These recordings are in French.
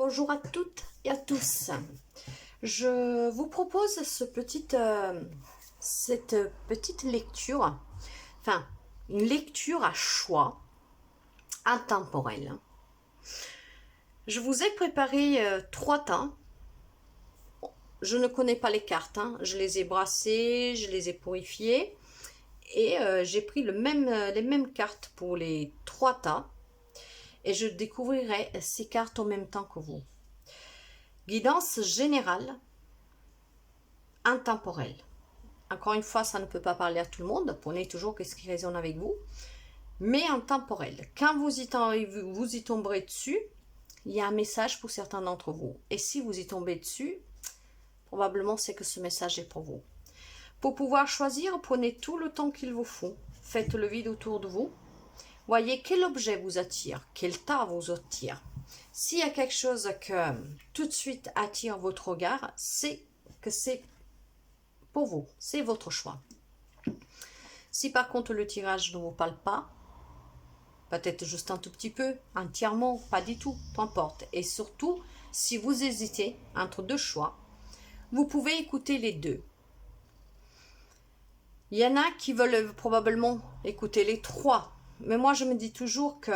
Bonjour à toutes et à tous. Je vous propose cette petite lecture, enfin une lecture à choix intemporelle. Je vous ai préparé 3 temps. Je ne connais pas les cartes, hein. Je les ai brassées, je les ai purifiées et j'ai pris les mêmes cartes pour les 3 tas et je découvrirai ces cartes en même temps que vous. Guidance générale intemporelle. Encore une fois, ça ne peut pas parler à tout le monde. Prenez toujours ce qui résonne avec vous. Mais intemporel. Quand vous y tomberez dessus, il y a un message pour certains d'entre vous. Et si vous y tombez dessus, probablement c'est que ce message est pour vous. Pour pouvoir choisir, prenez tout le temps qu'il vous faut. Faites le vide autour de vous. Voyez quel objet vous attire, quel tas vous attire. S'il y a quelque chose que tout de suite attire votre regard, c'est que c'est pour vous, c'est votre choix. Si par contre le tirage ne vous parle pas, peut-être juste un tout petit peu, entièrement, pas du tout, peu importe. Et surtout, si vous hésitez entre 2 choix, vous pouvez écouter les 2. Il y en a qui veulent probablement écouter les 3, mais moi je me dis toujours que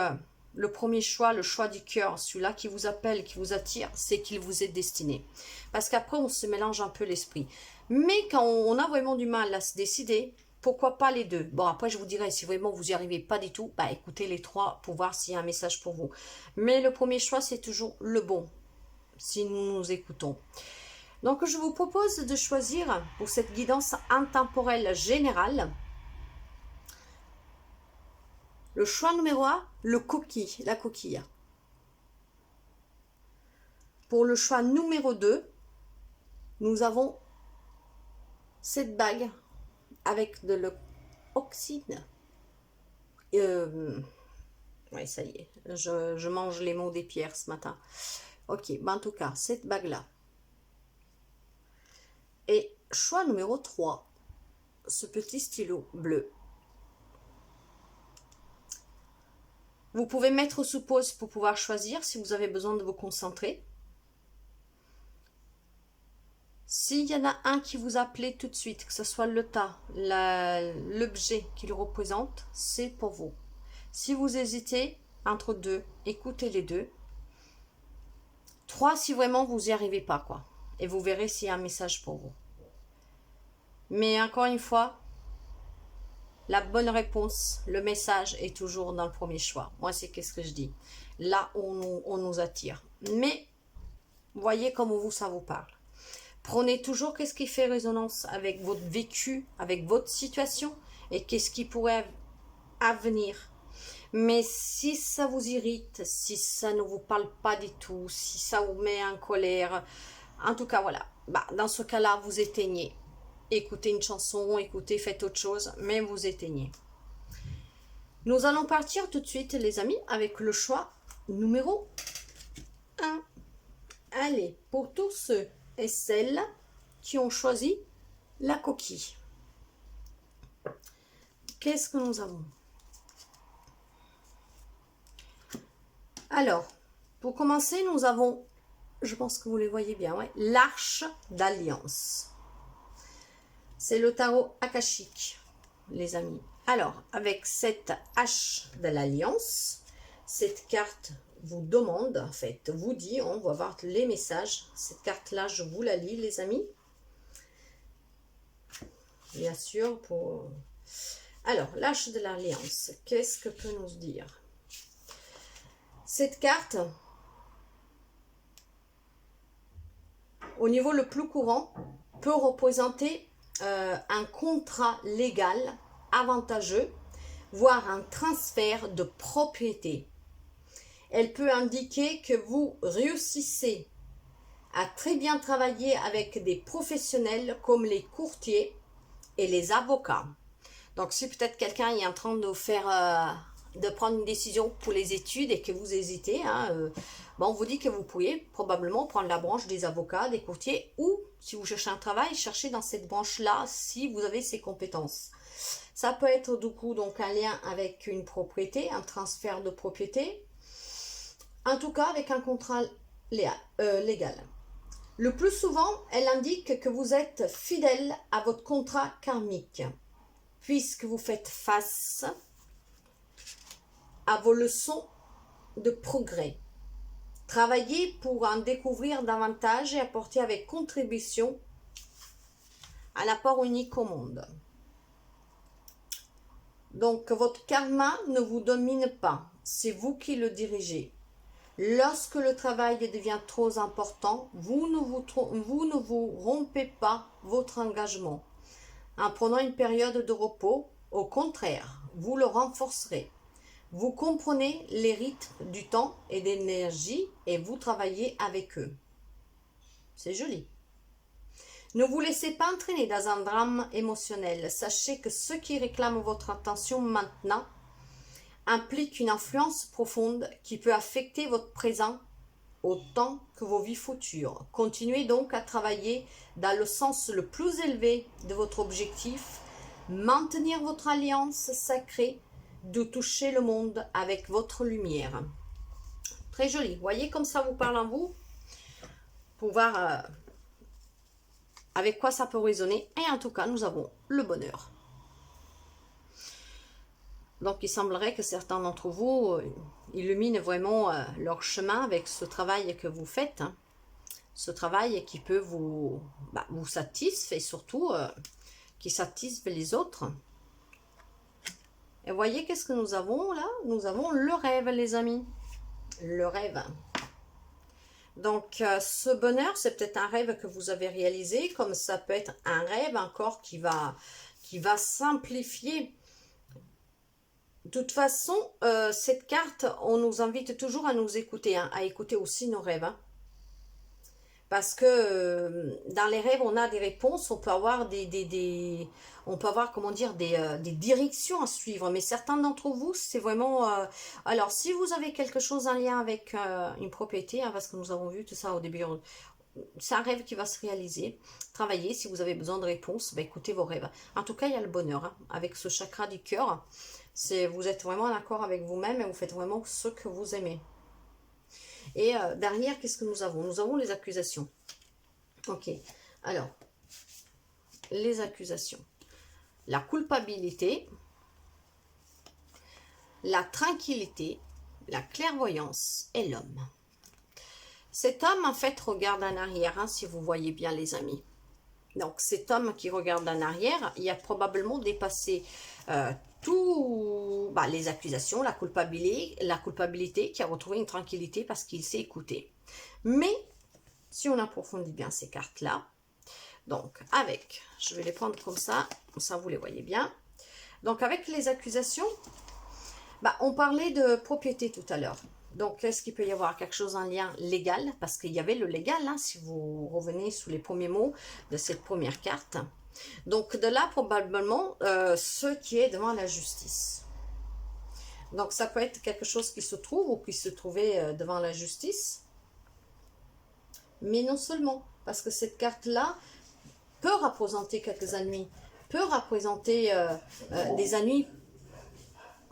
le premier choix, le choix du cœur, celui-là qui vous appelle, qui vous attire, c'est qu'il vous est destiné. Parce qu'après, on se mélange un peu l'esprit. Mais quand on a vraiment du mal à se décider, pourquoi pas les 2? Bon, après, je vous dirai, si vraiment vous n'y arrivez pas du tout, bah écoutez les 3 pour voir s'il y a un message pour vous. Mais le premier choix, c'est toujours le bon, si nous nous écoutons. Donc, je vous propose de choisir pour cette guidance intemporelle générale, le choix numéro 1, la coquille. Pour le choix numéro 2, nous avons cette bague avec de l'oxyde. Oui, ça y est, je mange les mots des pierres ce matin. Ok, ben en tout cas, cette bague-là. Et choix numéro 3, ce petit stylo bleu. Vous pouvez mettre sous pause pour pouvoir choisir si vous avez besoin de vous concentrer. S'il y en a un qui vous appelait tout de suite, que ce soit le tas, l'objet qu'il représente, c'est pour vous. Si vous hésitez entre 2, écoutez les 2. 3, si vraiment vous n'y arrivez pas, quoi. Et vous verrez s'il y a un message pour vous. Mais encore une fois, la bonne réponse, le message est toujours dans le premier choix. Moi, c'est qu'est-ce que je dis. Là, on nous attire. Mais, voyez comment ça vous parle. Prenez toujours qu'est-ce qui fait résonance avec votre vécu, avec votre situation et qu'est-ce qui pourrait venir. Mais si ça vous irrite, si ça ne vous parle pas du tout, si ça vous met en colère, en tout cas, voilà. Bah, dans ce cas-là, vous éteignez. Écoutez une chanson, écoutez, faites autre chose, mais vous éteignez. Nous allons partir tout de suite, les amis, avec le choix numéro 1. Allez, pour tous ceux et celles qui ont choisi la coquille. Qu'est-ce que nous avons? Alors, pour commencer, nous avons, je pense que vous les voyez bien, ouais, l'Arche d'Alliance. C'est le tarot akashique, les amis. Alors, avec cette hache de l'Alliance, cette carte vous demande, en fait, vous dit, on va voir les messages. Cette carte-là, je vous la lis, les amis. Bien sûr, pour... Alors, l'Arche de l'Alliance, qu'est-ce que peut nous dire? Cette carte, au niveau le plus courant, peut représenter un contrat légal avantageux, voire un transfert de propriété. Elle peut indiquer que vous réussissez à très bien travailler avec des professionnels comme les courtiers et les avocats. Donc, si peut-être quelqu'un est en train de faire, de prendre une décision pour les études et que vous hésitez, bon, on vous dit que vous pourriez probablement prendre la branche des avocats, des courtiers, ou si vous cherchez un travail, cherchez dans cette branche-là si vous avez ces compétences. Ça peut être du coup donc un lien avec une propriété, un transfert de propriété. En tout cas, avec un contrat légale. Le plus souvent, elle indique que vous êtes fidèle à votre contrat karmique, puisque vous faites face à vos leçons de progrès. Travaillez pour en découvrir davantage et apporter avec contribution à l'apport unique au monde. Donc, votre karma ne vous domine pas, c'est vous qui le dirigez. Lorsque le travail devient trop important, vous ne vous rompez pas votre engagement. En prenant une période de repos, au contraire, vous le renforcerez. Vous comprenez les rythmes du temps et de l'énergie et vous travaillez avec eux. C'est joli. Ne vous laissez pas entraîner dans un drame émotionnel. Sachez que ce qui réclame votre attention maintenant implique une influence profonde qui peut affecter votre présent autant que vos vies futures. Continuez donc à travailler dans le sens le plus élevé de votre objectif, maintenir votre alliance sacrée de toucher le monde avec votre lumière. Très joli. Voyez comme ça vous parle en vous, pour voir avec quoi ça peut résonner. Et en tout cas, nous avons le bonheur. Donc, il semblerait que certains d'entre vous illuminent vraiment leur chemin avec ce travail que vous faites. Hein. Ce travail qui peut vous satisfaire et surtout qui satisfait les autres. Et voyez qu'est-ce que nous avons là? Nous avons le rêve, les amis. Le rêve. Donc, ce bonheur, c'est peut-être un rêve que vous avez réalisé, comme ça peut être un rêve encore qui va simplifier. De toute façon, cette carte, on nous invite toujours à nous écouter, hein, à écouter aussi nos rêves. Hein. Parce que dans les rêves, on a des réponses, on peut avoir on peut avoir, comment dire, des directions à suivre. Mais certains d'entre vous, c'est vraiment... alors, si vous avez quelque chose en lien avec une propriété, hein, parce que nous avons vu tout ça au début, c'est un rêve qui va se réaliser. Travaillez, si vous avez besoin de réponses, écoutez vos rêves. En tout cas, il y a le bonheur, hein, avec ce chakra du cœur. Vous êtes vraiment en accord avec vous-même et vous faites vraiment ce que vous aimez. Et derrière, qu'est-ce que nous avons? Nous avons les accusations. Ok, alors, les accusations. La culpabilité, la tranquillité, la clairvoyance et l'homme. Cet homme, en fait, regarde en arrière, hein, si vous voyez bien, les amis. Donc, cet homme qui regarde en arrière, il a probablement dépassé les accusations, la culpabilité, qui a retrouvé une tranquillité parce qu'il s'est écouté. Mais, si on approfondit bien ces cartes-là, donc je vais les prendre comme ça vous les voyez bien. Donc, avec les accusations, on parlait de propriété tout à l'heure. Donc, est-ce qu'il peut y avoir quelque chose en lien légal? Parce qu'il y avait le légal, hein, si vous revenez sous les premiers mots de cette première carte. Donc, de là, probablement, ce qui est devant la justice. Donc, ça peut être quelque chose qui se trouve ou qui se trouvait devant la justice. Mais non seulement, parce que cette carte-là peut représenter quelques ennuis, peut représenter des ennuis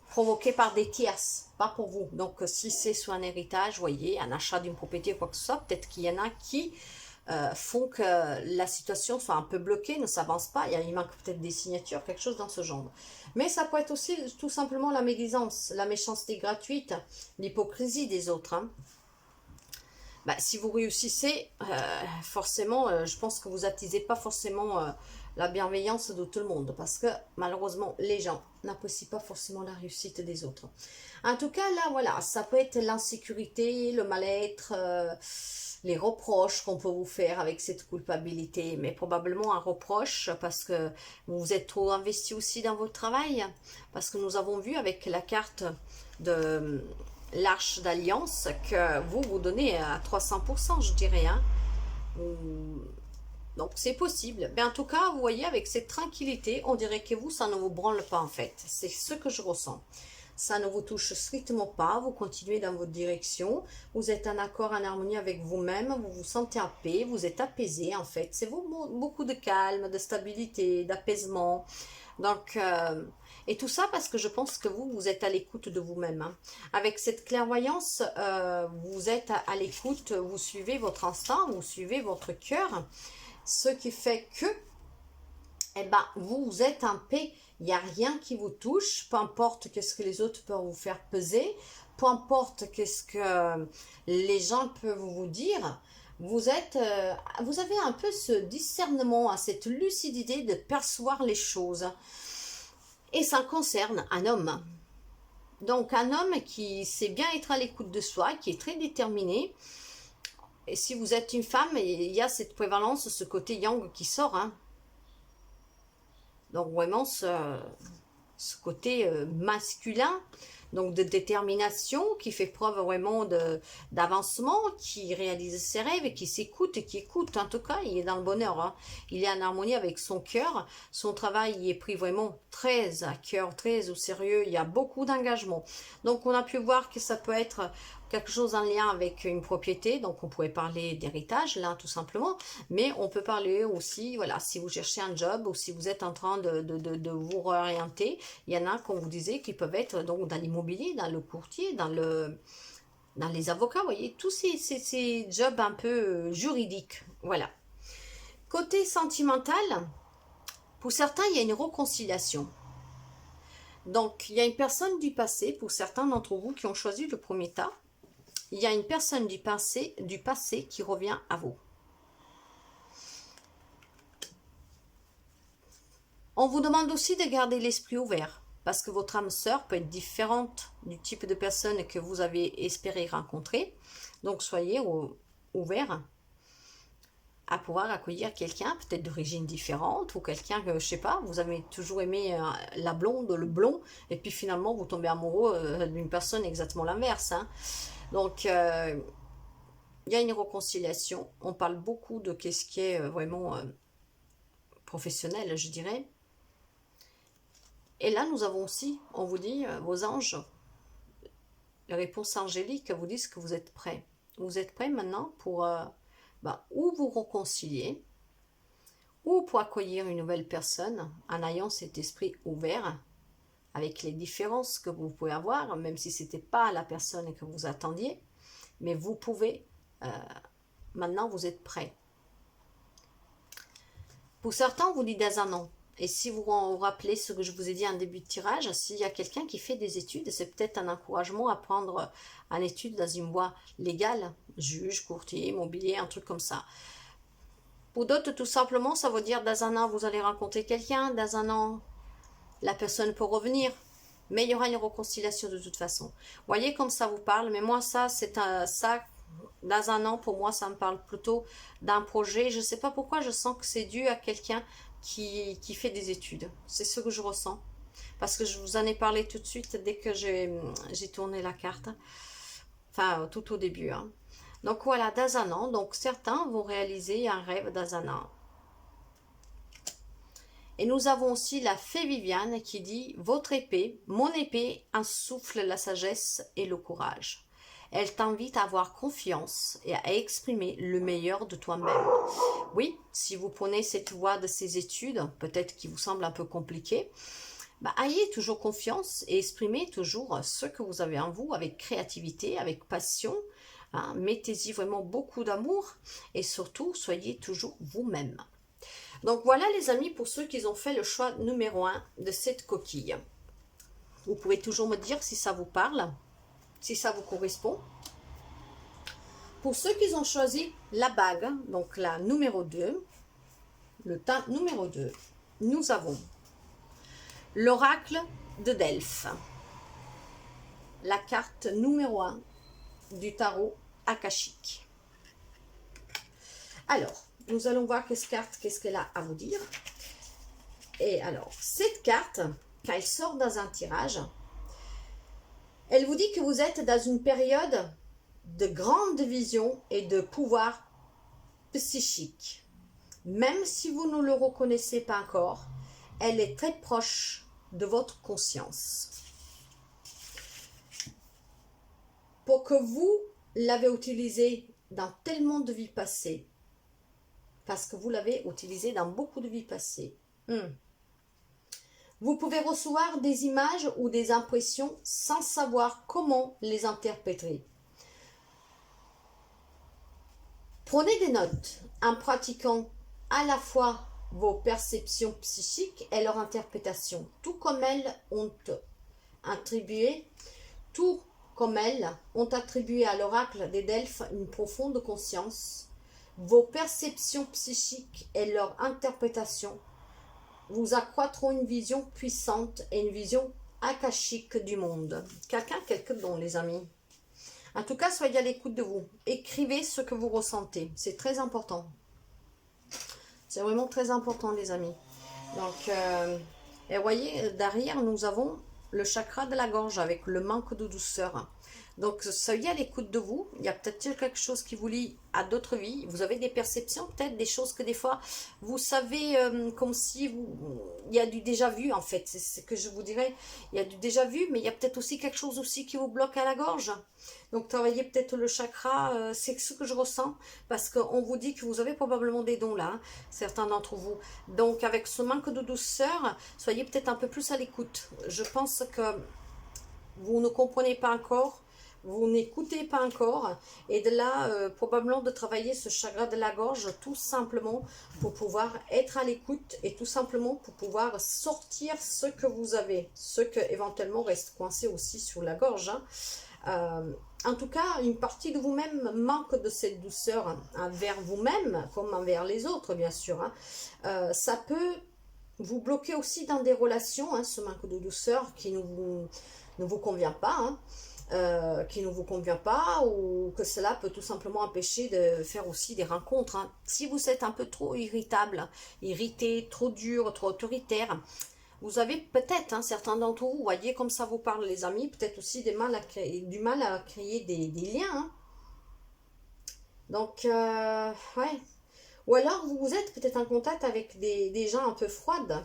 provoqués par des tierces, pas pour vous. Donc, si c'est sur un héritage, vous voyez, un achat d'une propriété ou quoi que ce soit, peut-être qu'il y en a qui font que la situation soit un peu bloquée, ne s'avance pas, il manque peut-être des signatures, quelque chose dans ce genre. Mais ça peut être aussi tout simplement la médisance, la méchanceté gratuite, l'hypocrisie des autres. Hein. Si vous réussissez, forcément, je pense que vous n'attisez pas forcément la bienveillance de tout le monde, parce que malheureusement, les gens n'apprécient pas forcément la réussite des autres. En tout cas, là, voilà, ça peut être l'insécurité, le mal-être, les reproches qu'on peut vous faire avec cette culpabilité, mais probablement un reproche parce que vous vous êtes trop investi aussi dans votre travail, parce que nous avons vu avec la carte de l'Arche d'Alliance que vous donnez à 300%, je dirais, hein. Donc c'est possible, mais en tout cas, vous voyez, avec cette tranquillité, on dirait que vous, ça ne vous branle pas en fait, c'est ce que je ressens. Ça ne vous touche strictement pas, vous continuez dans votre direction, vous êtes en accord, en harmonie avec vous-même, vous vous sentez en paix, vous êtes apaisé en fait. C'est beaucoup de calme, de stabilité, d'apaisement. Donc, Et tout ça parce que je pense que vous êtes à l'écoute de vous-même. Hein. Avec cette clairvoyance, vous êtes à l'écoute, vous suivez votre instinct, vous suivez votre cœur. Ce qui fait que, eh ben, vous êtes en paix. Il n'y a rien qui vous touche, peu importe ce que les autres peuvent vous faire peser, peu importe ce que les gens peuvent vous dire. Vous avez un peu ce discernement, cette lucidité de percevoir les choses. Et ça concerne un homme. Donc un homme qui sait bien être à l'écoute de soi, qui est très déterminé. Et si vous êtes une femme, il y a cette prévalence, ce côté yang qui sort. Hein. Donc vraiment ce côté masculin, donc de détermination, qui fait preuve vraiment d'avancement, qui réalise ses rêves, et qui s'écoute et qui écoute. En tout cas, il est dans le bonheur. Hein. Il est en harmonie avec son cœur. Son travail il est pris vraiment très à cœur, très au sérieux. Il y a beaucoup d'engagement. Donc on a pu voir que ça peut être quelque chose en lien avec une propriété, donc on pourrait parler d'héritage là tout simplement, mais on peut parler aussi, voilà, si vous cherchez un job ou si vous êtes en train de vous réorienter, il y en a, comme vous disiez, qui peuvent être donc dans l'immobilier, dans le courtier, dans les avocats, vous voyez, tous ces jobs un peu juridiques, voilà. Côté sentimental, pour certains, il y a une réconciliation. Donc, il y a une personne du passé, pour certains d'entre vous qui ont choisi le premier tas, il y a une personne du passé qui revient à vous. On vous demande aussi de garder l'esprit ouvert, parce que votre âme sœur peut être différente du type de personne que vous avez espéré rencontrer. Donc soyez ouverts à pouvoir accueillir quelqu'un peut-être d'origine différente, ou quelqu'un que, je sais pas, vous avez toujours aimé la blonde, le blond, et puis finalement vous tombez amoureux d'une personne exactement l'inverse. Hein. Donc, il y a une réconciliation. On parle beaucoup de ce qui est vraiment professionnel, je dirais. Et là, nous avons aussi, on vous dit, vos anges, les réponses angéliques vous disent que vous êtes prêts. Vous êtes prêts maintenant pour ou vous réconcilier, ou pour accueillir une nouvelle personne en ayant cet esprit ouvert, avec les différences que vous pouvez avoir, même si ce n'était pas la personne que vous attendiez. Mais vous pouvez, maintenant vous êtes prêts. Pour certains, on vous dit dans un an. Et si vous vous rappelez ce que je vous ai dit en début de tirage, s'il y a quelqu'un qui fait des études, c'est peut-être un encouragement à prendre une étude dans une voie légale, juge, courtier, immobilier, un truc comme ça. Pour d'autres, tout simplement, ça veut dire dans un an, vous allez rencontrer quelqu'un, dans un an, la personne peut revenir. Mais il y aura une réconciliation de toute façon. Vous voyez comme ça vous parle, mais moi ça, dans un an, pour moi, ça me parle plutôt d'un projet. Je ne sais pas pourquoi, je sens que c'est dû à quelqu'un qui fait des études. C'est ce que je ressens. Parce que je vous en ai parlé tout de suite dès que j'ai tourné la carte. Enfin, tout au début. Hein. Donc voilà, dans un an. Donc certains vont réaliser un rêve dans un an. Et nous avons aussi la fée Viviane qui dit « Votre épée, mon épée, insuffle la sagesse et le courage. Elle t'invite à avoir confiance et à exprimer le meilleur de toi-même. » Oui, si vous prenez cette voie de ces études, peut-être qui vous semble un peu compliquée, ayez toujours confiance et exprimez toujours ce que vous avez en vous avec créativité, avec passion. Hein, mettez-y vraiment beaucoup d'amour et surtout, soyez toujours vous-même. Donc voilà les amis, pour ceux qui ont fait le choix numéro 1 de cette coquille. Vous pouvez toujours me dire si ça vous parle, si ça vous correspond. Pour ceux qui ont choisi la bague, donc la numéro 2, le tas numéro 2, nous avons l'oracle de Delphes, la carte numéro 1 du tarot akashique. Alors, nous allons voir qu'est-ce qu'elle a à vous dire. Et alors, cette carte, quand elle sort dans un tirage, elle vous dit que vous êtes dans une période de grande vision et de pouvoir psychique. Même si vous ne le reconnaissez pas encore, elle est très proche de votre conscience. Pour que vous l'avez utilisé dans tellement de vies passées, parce que vous l'avez utilisé dans beaucoup de vies passées. Vous pouvez recevoir des images ou des impressions sans savoir comment les interpréter. Prenez des notes en pratiquant à la fois vos perceptions psychiques et leur interprétation, tout comme elles ont attribué, tout comme elles ont attribué à l'oracle des Delphes une profonde conscience. Vos perceptions psychiques et leur interprétation vous accroîtront une vision puissante et une vision akashique du monde. Quelques dons, les amis. En tout cas, soyez à l'écoute de vous. Écrivez ce que vous ressentez. C'est très important. C'est vraiment très important, les amis. Donc, et vous voyez, derrière, nous avons le chakra de la gorge avec le manque de douceur. Donc, soyez à l'écoute de vous. Il y a peut-être quelque chose qui vous lie à d'autres vies. Vous avez des perceptions, peut-être des choses que des fois, vous savez, comme si il y a du déjà vu, en fait. C'est ce que je vous dirais. Il y a du déjà vu, mais il y a peut-être aussi quelque chose aussi qui vous bloque à la gorge. Donc, travaillez peut-être le chakra. C'est ce que je ressens. Parce qu'on vous dit que vous avez probablement des dons là, hein, certains d'entre vous. Donc, avec ce manque de douceur, soyez peut-être un peu plus à l'écoute. Je pense que vous ne comprenez pas encore. Vous n'écoutez pas encore, et de là, probablement de travailler ce chakra de la gorge, tout simplement pour pouvoir être à l'écoute, et tout simplement pour pouvoir sortir ce que vous avez, ce que éventuellement reste coincé aussi sur la gorge. Hein. En tout cas, une partie de vous-même manque de cette douceur envers vous-même, comme envers les autres, bien sûr. Hein. Ça peut vous bloquer aussi dans des relations, hein, ce manque de douceur qui ne vous convient pas, hein. Qui ne vous convient pas, ou que cela peut tout simplement empêcher de faire aussi des rencontres. Hein. Si vous êtes un peu trop irritable, irrité, trop dur, trop autoritaire, vous avez peut-être, hein, certains d'entre vous, voyez comme ça vous parle les amis, peut-être aussi du mal à créer des liens. Hein. Donc, ouais. Ou alors vous êtes peut-être en contact avec des gens un peu froides,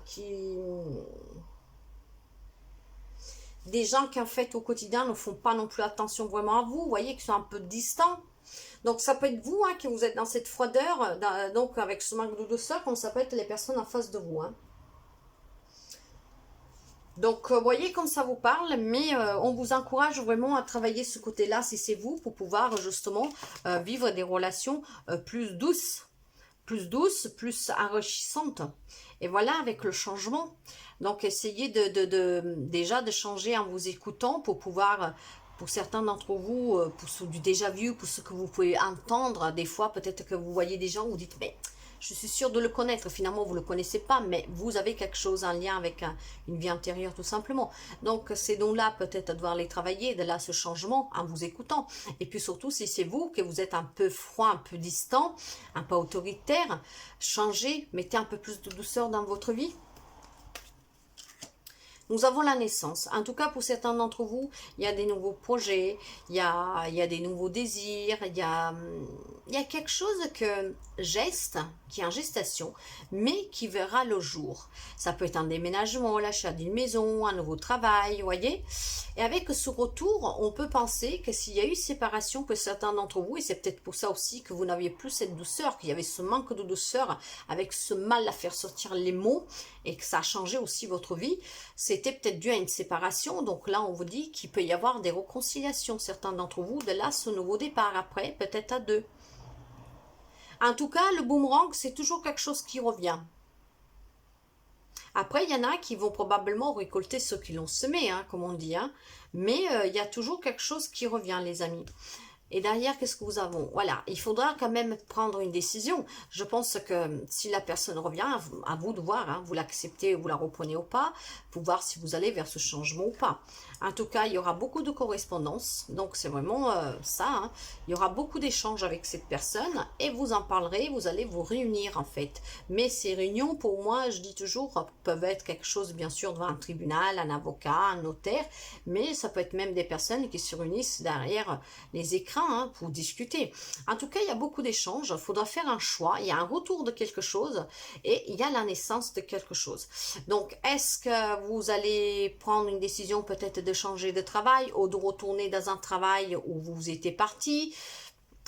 des gens qui en fait au quotidien ne font pas non plus attention vraiment à vous, vous voyez, qui sont un peu distants. Donc ça peut être vous, hein, que vous êtes dans cette froideur, donc avec ce manque de douceur, comme ça peut être les personnes en face de vous. Hein. Donc vous voyez comme ça vous parle, mais on vous encourage vraiment à travailler ce côté-là, si c'est vous, pour pouvoir justement vivre des relations plus douces, plus enrichissantes. Et voilà, avec le changement. Donc, essayez déjà de changer en vous écoutant pour pouvoir, pour certains d'entre vous, pour ce du déjà vu, pour ce que vous pouvez entendre, des fois, peut-être que vous voyez des gens, vous dites, mais je suis sûre de le connaître. Finalement, vous ne le connaissez pas, mais vous avez quelque chose en lien avec une vie antérieure, tout simplement. Donc, ces dons-là, peut-être à devoir les travailler, de là, ce changement, en vous écoutant. Et puis surtout, si c'est vous, que vous êtes un peu froid, un peu distant, un peu autoritaire, changez, mettez un peu plus de douceur dans votre vie. Nous avons la naissance. En tout cas, pour certains d'entre vous, il y a des nouveaux projets, il y a des nouveaux désirs, il y a quelque chose qui est en gestation, mais qui verra le jour. Ça peut être un déménagement, l'achat d'une maison, un nouveau travail, vous voyez. Et avec ce retour, on peut penser que s'il y a eu séparation pour certains d'entre vous, et c'est peut-être pour ça aussi que vous n'aviez plus cette douceur, qu'il y avait ce manque de douceur, avec ce mal à faire sortir les mots, et que ça a changé aussi votre vie, c'était peut-être dû à une séparation. Donc là, on vous dit qu'il peut y avoir des réconciliations, certains d'entre vous, de là, ce nouveau départ après, peut-être à deux. En tout cas, le boomerang, c'est toujours quelque chose qui revient. Après, il y en a qui vont probablement récolter ce qu'ils ont semé, hein, comme on dit. Hein. Mais il y a toujours quelque chose qui revient, les amis. Et derrière, qu'est-ce que vous avez? Voilà, il faudra quand même prendre une décision. Je pense que si la personne revient, à vous de voir, hein, vous l'acceptez, vous la reprenez ou pas, pour voir si vous allez vers ce changement ou pas. En tout cas, il y aura beaucoup de correspondance, donc c'est vraiment ça. Hein. Il y aura beaucoup d'échanges avec cette personne et vous en parlerez, vous allez vous réunir en fait. Mais ces réunions, pour moi, je dis toujours, peuvent être quelque chose bien sûr devant un tribunal, un avocat, un notaire, mais ça peut être même des personnes qui se réunissent derrière les écrans, hein, pour discuter. En tout cas, il y a beaucoup d'échanges, il faudra faire un choix, il y a un retour de quelque chose et il y a la naissance de quelque chose. Donc, est-ce que vous allez prendre une décision peut-être de changer de travail ou de retourner dans un travail où vous étiez parti?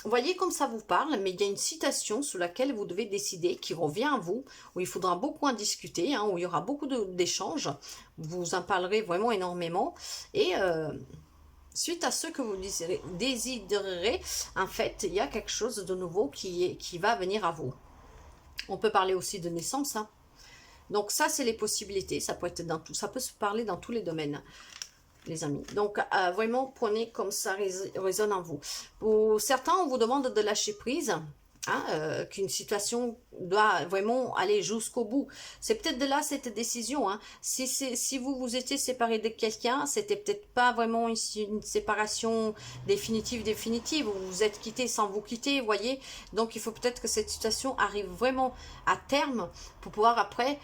voyez comme ça vous parle, mais il y a une citation sur laquelle vous devez décider, qui revient à vous, où il faudra beaucoup en discuter, hein, où il y aura beaucoup d'échanges. Vous en parlerez vraiment énormément. Et suite à ce que vous désirerez, en fait, il y a quelque chose de nouveau qui va venir à vous. On peut parler aussi de naissance, hein. Donc ça, c'est les possibilités. Ça peut être dans tout, ça peut se parler dans tous les domaines, les amis. Donc, vraiment, prenez comme ça résonne en vous. Pour certains, on vous demande de lâcher prise, hein, qu'une situation doit vraiment aller jusqu'au bout. C'est peut-être de là cette décision. Hein. Si vous vous étiez séparé de quelqu'un, c'était peut-être pas vraiment une séparation définitive. Vous vous êtes quitté sans vous quitter, voyez. Donc, il faut peut-être que cette situation arrive vraiment à terme pour pouvoir après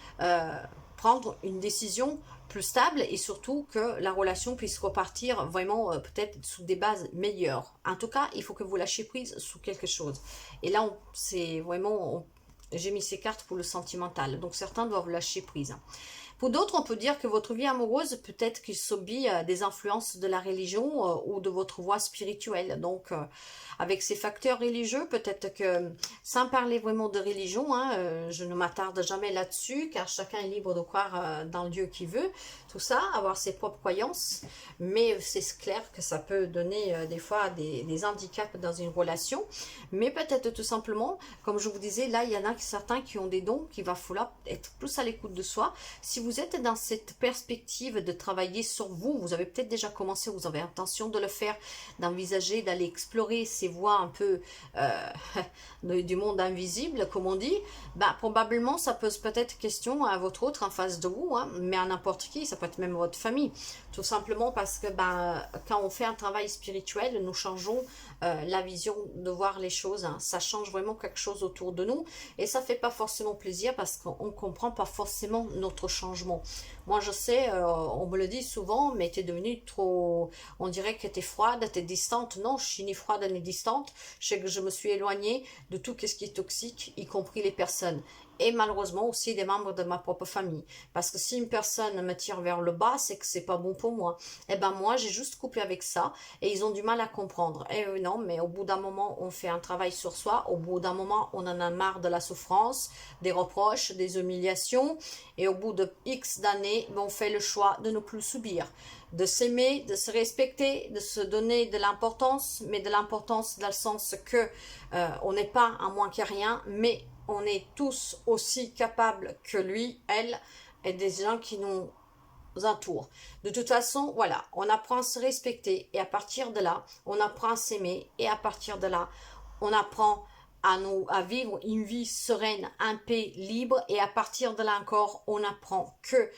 prendre une décision plus stable et surtout que la relation puisse repartir vraiment peut-être sous des bases meilleures. En tout cas, il faut que vous lâchiez prise sous quelque chose. Et là, c'est vraiment, j'ai mis ces cartes pour le sentimental. Donc certains doivent lâcher prise. Pour d'autres, on peut dire que votre vie amoureuse peut-être qu'il subit des influences de la religion ou de votre voie spirituelle. Donc, avec ces facteurs religieux, peut-être que, sans parler vraiment de religion, hein, je ne m'attarde jamais là-dessus, car chacun est libre de croire dans le Dieu qu'il veut, tout ça, avoir ses propres croyances, mais c'est clair que ça peut donner des fois des handicaps dans une relation, mais peut-être tout simplement, comme je vous disais, là, il y en a certains qui ont des dons, qu'il va falloir être plus à l'écoute de soi. Si vous êtes dans cette perspective de travailler sur vous, vous avez peut-être déjà commencé, vous avez intention de le faire, d'envisager d'aller explorer ces voies un peu du monde invisible, comme on dit, bah, probablement ça pose peut-être question à votre autre en face de vous, hein, mais à n'importe qui, ça peut être même votre famille, tout simplement parce que quand on fait un travail spirituel, nous changeons la vision de voir les choses, hein. Ça change vraiment quelque chose autour de nous et ça fait pas forcément plaisir parce qu'on comprend pas forcément notre changement. Moi je sais, on me le dit souvent, mais t'es devenue trop, on dirait que t'es froide, t'es distante. Non, je suis ni froide ni distante, je sais que je me suis éloignée de tout ce qui est toxique, y compris les personnes. Et malheureusement aussi des membres de ma propre famille. Parce que si une personne me tire vers le bas, c'est que c'est pas bon pour moi. Et ben moi, j'ai juste coupé avec ça et ils ont du mal à comprendre. Et non, mais au bout d'un moment, on fait un travail sur soi. Au bout d'un moment, on en a marre de la souffrance, des reproches, des humiliations. Et au bout de X d'années, on fait le choix de ne plus subir. De s'aimer, de se respecter, de se donner de l'importance, mais de l'importance dans le sens que on n'est pas un moins que rien, mais on est tous aussi capables que lui, elle, et des gens qui nous entourent. De toute façon, voilà, on apprend à se respecter et à partir de là, on apprend à s'aimer et à partir de là, on apprend à vivre une vie sereine, en paix, libre et à partir de là encore, on apprend que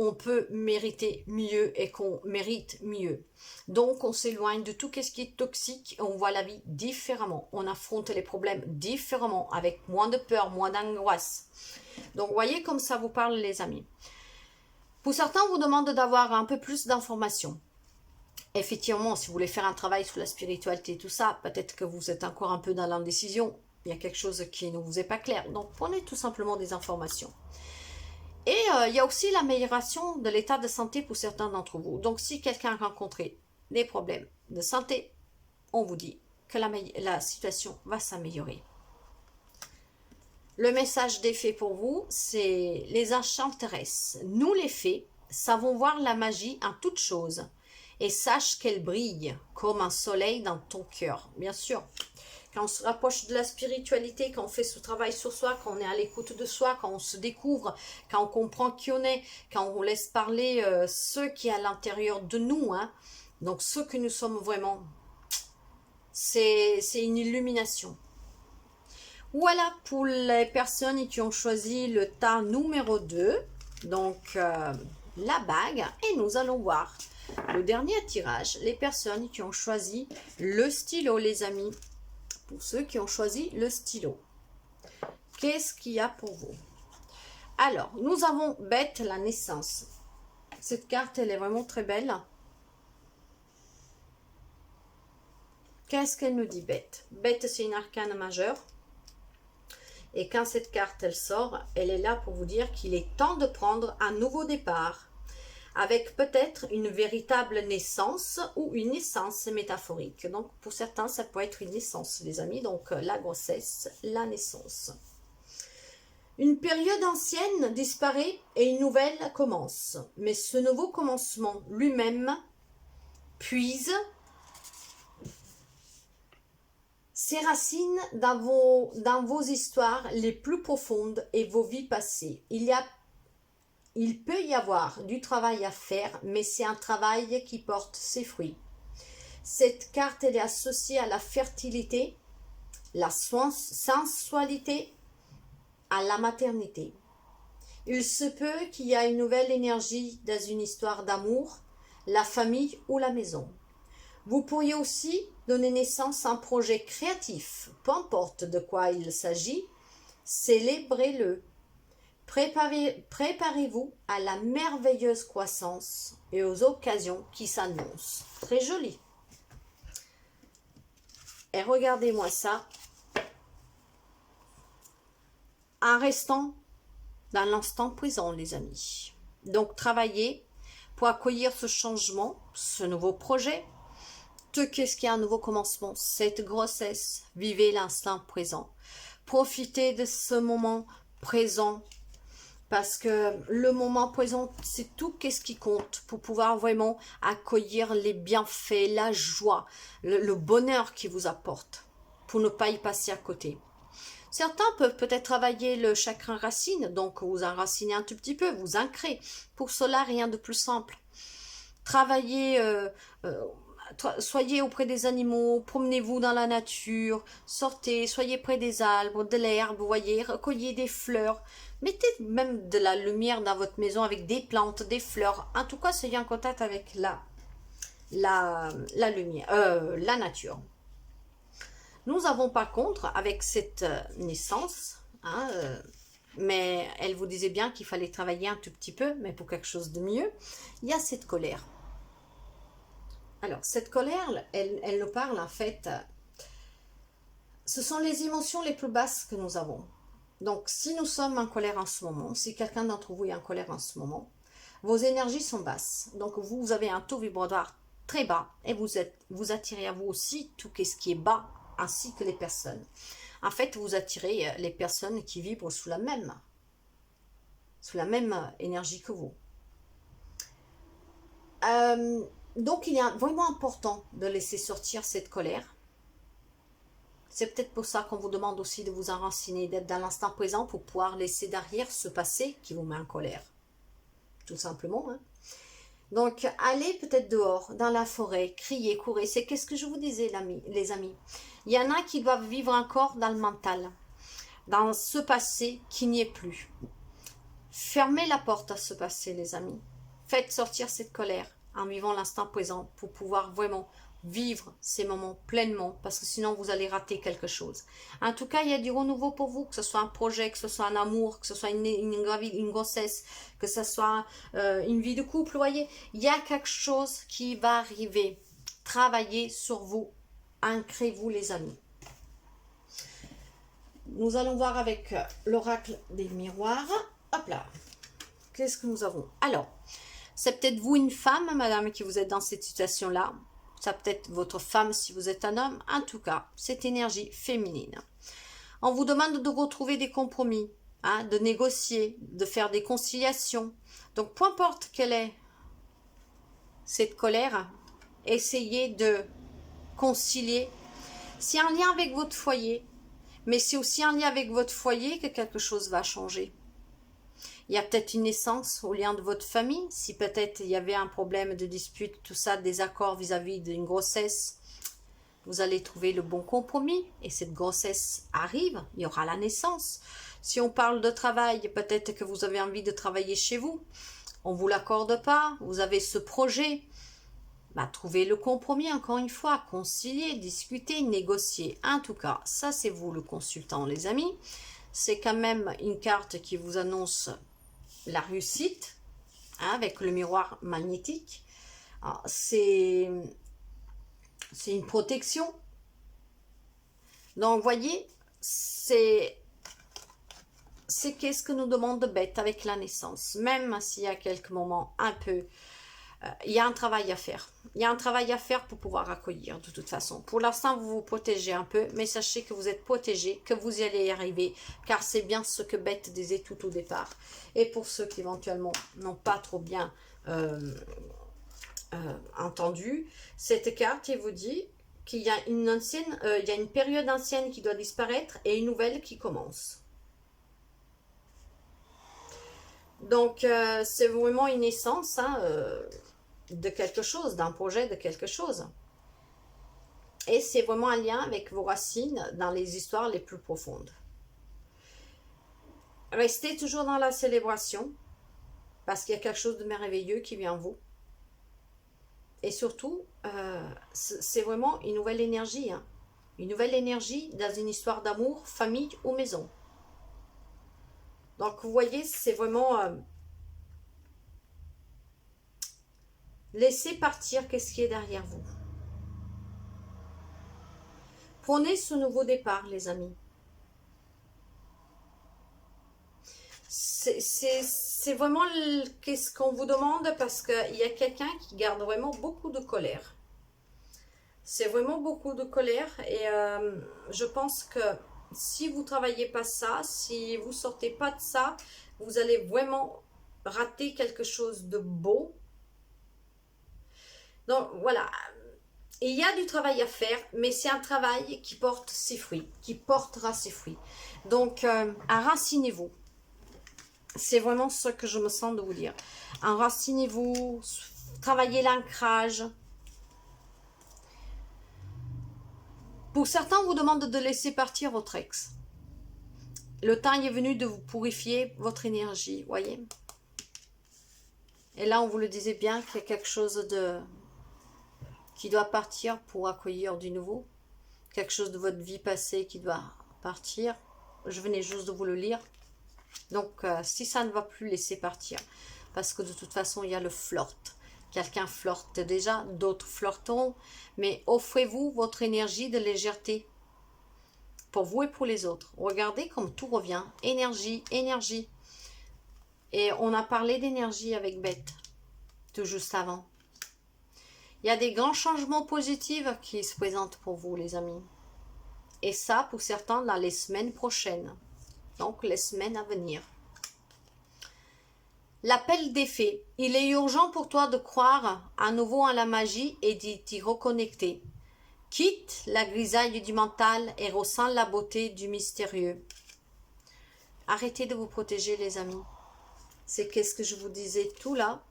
on peut mériter mieux et qu'on mérite mieux. Donc, on s'éloigne de tout ce qui est toxique et on voit la vie différemment. On affronte les problèmes différemment, avec moins de peur, moins d'angoisse. Donc, voyez comme ça vous parle, les amis. Pour certains, on vous demande d'avoir un peu plus d'informations. Effectivement, si vous voulez faire un travail sur la spiritualité et tout ça, peut-être que vous êtes encore un peu dans l'indécision. Il y a quelque chose qui ne vous est pas clair. Donc, prenez tout simplement des informations. Et il y a aussi l'amélioration de l'état de santé pour certains d'entre vous. Donc, si quelqu'un a rencontré des problèmes de santé, on vous dit que la situation va s'améliorer. Le message des fées pour vous, c'est les enchanteresses. Nous, les fées, savons voir la magie en toutes choses et sache qu'elle brille comme un soleil dans ton cœur. Bien sûr, quand on se rapproche de la spiritualité, quand on fait ce travail sur soi, quand on est à l'écoute de soi, quand on se découvre, quand on comprend qui on est, quand on laisse parler ce qui est à l'intérieur de nous, hein, donc ce que nous sommes vraiment, c'est une illumination. Voilà pour les personnes qui ont choisi le tas numéro 2, donc la bague, et nous allons voir le dernier tirage, les personnes qui ont choisi le stylo, les amis. Pour ceux qui ont choisi le stylo, qu'est-ce qu'il y a pour vous? Alors, nous avons Bête, la naissance. Cette carte, elle est vraiment très belle. Qu'est-ce qu'elle nous dit, Bête? Bête, c'est une arcane majeure. Et quand cette carte, elle sort, elle est là pour vous dire qu'il est temps de prendre un nouveau départ. avec peut-être une véritable naissance ou une naissance métaphorique. Donc pour certains, ça peut être une naissance, les amis, donc la grossesse, la naissance. Une période ancienne disparaît et une nouvelle commence. Mais ce nouveau commencement lui-même puise ses racines dans vos histoires les plus profondes et vos vies passées. Il peut y avoir du travail à faire, mais c'est un travail qui porte ses fruits. Cette carte, elle est associée à la fertilité, la sensualité, à la maternité. Il se peut qu'il y ait une nouvelle énergie dans une histoire d'amour, la famille ou la maison. Vous pourriez aussi donner naissance à un projet créatif, peu importe de quoi il s'agit, célébrez-le. Préparez-vous à la merveilleuse croissance et aux occasions qui s'annoncent. Très joli. Et regardez-moi ça. En restant dans l'instant présent, les amis. Donc, travaillez pour accueillir ce changement, ce nouveau projet. Qu'est-ce qu'il y a un nouveau commencement? Cette grossesse. Vivez l'instant présent. Profitez de ce moment présent. Parce que le moment présent, c'est tout qu'est-ce qui compte pour pouvoir vraiment accueillir les bienfaits, la joie, le bonheur qui vous apporte. Pour ne pas y passer à côté. Certains peuvent peut-être travailler le chakra racine, donc vous enracinez un tout petit peu, vous ancrez. Pour cela, rien de plus simple. Travaillez, soyez auprès des animaux, promenez-vous dans la nature, sortez, soyez près des arbres, de l'herbe, vous voyez, recueillez des fleurs. Mettez même de la lumière dans votre maison avec des plantes, des fleurs. En tout cas, soyez en contact avec la lumière, la nature. Nous avons par contre, avec cette naissance, mais elle vous disait bien qu'il fallait travailler un tout petit peu, mais pour quelque chose de mieux, il y a cette colère. Alors, cette colère, elle nous parle en fait, ce sont les émotions les plus basses que nous avons. Donc, si nous sommes en colère en ce moment, si quelqu'un d'entre vous est en colère en ce moment, vos énergies sont basses. Donc, vous avez un taux vibratoire très bas et vous attirez à vous aussi tout ce qui est bas, ainsi que les personnes. En fait, vous attirez les personnes qui vibrent sous la même énergie que vous. Donc, il est vraiment important de laisser sortir cette colère. C'est peut-être pour ça qu'on vous demande aussi de vous enraciner, d'être dans l'instant présent pour pouvoir laisser derrière ce passé qui vous met en colère. Tout simplement. Donc, allez peut-être dehors, dans la forêt, criez, courez. C'est qu'est-ce que je vous disais, les amis. Il y en a qui doivent vivre encore dans le mental, dans ce passé qui n'y est plus. Fermez la porte à ce passé, les amis. Faites sortir cette colère en vivant l'instant présent pour pouvoir vraiment vivre ces moments pleinement, parce que sinon vous allez rater quelque chose. En tout cas, il y a du renouveau pour vous, que ce soit un projet, que ce soit un amour, que ce soit une grossesse, que ce soit une vie de couple, vous voyez, il y a quelque chose qui va arriver. Travaillez sur vous, ancrez-vous les amis. Nous allons voir avec l'oracle des miroirs. Hop là, qu'est-ce que nous avons? Alors, c'est peut-être vous une femme, madame, qui vous êtes dans cette situation-là. Ça peut être votre femme si vous êtes un homme. En tout cas, cette énergie féminine. On vous demande de retrouver des compromis, de négocier, de faire des conciliations. Donc, peu importe quelle est cette colère, essayez de concilier. C'est un lien avec votre foyer, mais c'est aussi un lien avec votre foyer que quelque chose va changer. Il y a peut-être une naissance au lien de votre famille, si peut-être il y avait un problème de dispute, tout ça, désaccord vis-à-vis d'une grossesse, vous allez trouver le bon compromis et cette grossesse arrive, il y aura la naissance. Si on parle de travail, peut-être que vous avez envie de travailler chez vous, on ne vous l'accorde pas, vous avez ce projet, trouvez le compromis encore une fois, concilier, discuter, négocier. En tout cas, ça c'est vous le consultant les amis, c'est quand même une carte qui vous annonce la réussite, avec le miroir magnétique. C'est une protection. Donc, vous voyez, c'est c'est qu'est-ce que nous demande bête avec la naissance. Même s'il y a quelques moments un peu... il y a un travail à faire. Il y a un travail à faire pour pouvoir accueillir de toute façon. Pour l'instant, vous vous protégez un peu, mais sachez que vous êtes protégé, que vous y allez y arriver, car c'est bien ce que Bête disait tout au départ. Et pour ceux qui éventuellement n'ont pas trop bien entendu, cette carte, il vous dit qu'il y a une ancienne, il y a une période ancienne qui doit disparaître et une nouvelle qui commence. Donc, c'est vraiment une naissance de quelque chose, d'un projet, de quelque chose. Et c'est vraiment un lien avec vos racines dans les histoires les plus profondes. Restez toujours dans la célébration, parce qu'il y a quelque chose de merveilleux qui vient en vous. Et surtout, c'est vraiment une nouvelle énergie. Hein. Une nouvelle énergie dans une histoire d'amour, famille ou maison. Donc, vous voyez, c'est vraiment... laissez partir qu'est-ce qui est derrière vous. Prenez ce nouveau départ, les amis. C'est vraiment qu'est-ce qu'on vous demande parce qu'il y a quelqu'un qui garde vraiment beaucoup de colère. C'est vraiment beaucoup de colère et je pense que si vous ne travaillez pas ça, si vous ne sortez pas de ça, vous allez vraiment rater quelque chose de beau. Donc voilà, il y a du travail à faire, mais c'est un travail qui porte ses fruits, qui portera ses fruits. Donc enracinez-vous. C'est vraiment ce que je me sens de vous dire. Enracinez-vous, travaillez l'ancrage. Pour certains, on vous demande de laisser partir votre ex. Le temps est venu de vous purifier votre énergie, voyez. Et là, on vous le disait bien qu'il y a quelque chose qui doit partir pour accueillir du nouveau. Quelque chose de votre vie passée qui doit partir. Je venais juste de vous le lire. Donc, si ça ne va plus, laisser partir. Parce que de toute façon, il y a le flirt. Quelqu'un flirte déjà, d'autres flirteront. Mais offrez-vous votre énergie de légèreté. Pour vous et pour les autres. Regardez comme tout revient. Énergie, énergie. Et on a parlé d'énergie avec Bête. Tout juste avant. Il y a des grands changements positifs qui se présentent pour vous, les amis. Et ça, pour certains, dans les semaines prochaines. Donc, les semaines à venir. L'appel des fées. Il est urgent pour toi de croire à nouveau en la magie et d'y reconnecter. Quitte la grisaille du mental et ressens la beauté du mystérieux. Arrêtez de vous protéger, les amis. C'est qu'est-ce que je vous disais tout là.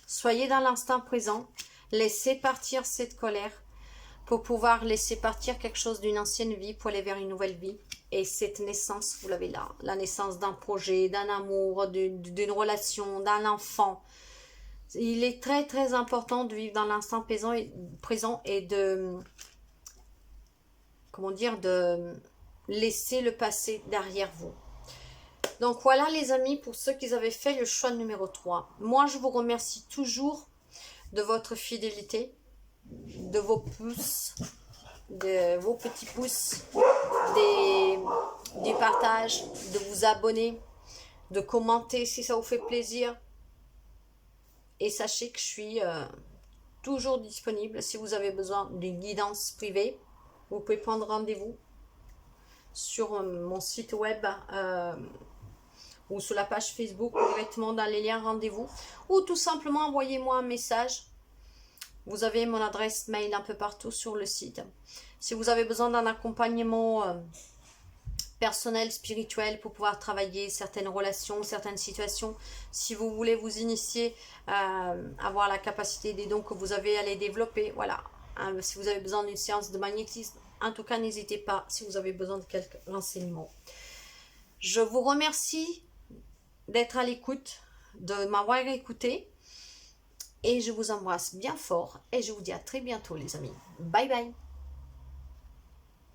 Soyez dans l'instant présent. Laissez partir cette colère pour pouvoir laisser partir quelque chose d'une ancienne vie pour aller vers une nouvelle vie. Et cette naissance, vous l'avez là. La naissance d'un projet, d'un amour, d'une relation, d'un enfant. Il est très très important de vivre dans l'instant présent et de... Comment dire, de laisser le passé derrière vous. Donc voilà les amis, pour ceux qui avaient fait le choix numéro 3. Moi je vous remercie toujours de votre fidélité, de vos pouces, de vos petits pouces, du partage, de vous abonner, de commenter si ça vous fait plaisir. Et sachez que je suis toujours disponible si vous avez besoin d'une guidance privée. Vous pouvez prendre rendez-vous sur mon site web ou sur la page Facebook ou directement dans les liens rendez-vous, ou tout simplement envoyez-moi un message. Vous avez mon adresse mail un peu partout sur le site. Si vous avez besoin d'un accompagnement personnel, spirituel pour pouvoir travailler certaines relations, certaines situations, si vous voulez vous initier, avoir la capacité des dons que vous avez à les développer, voilà. Si vous avez besoin d'une séance de magnétisme, en tout cas n'hésitez pas si vous avez besoin de quelques renseignements. Je vous remercie d'être à l'écoute, de m'avoir écouté. Et je vous embrasse bien fort et je vous dis à très bientôt les amis. Bye bye.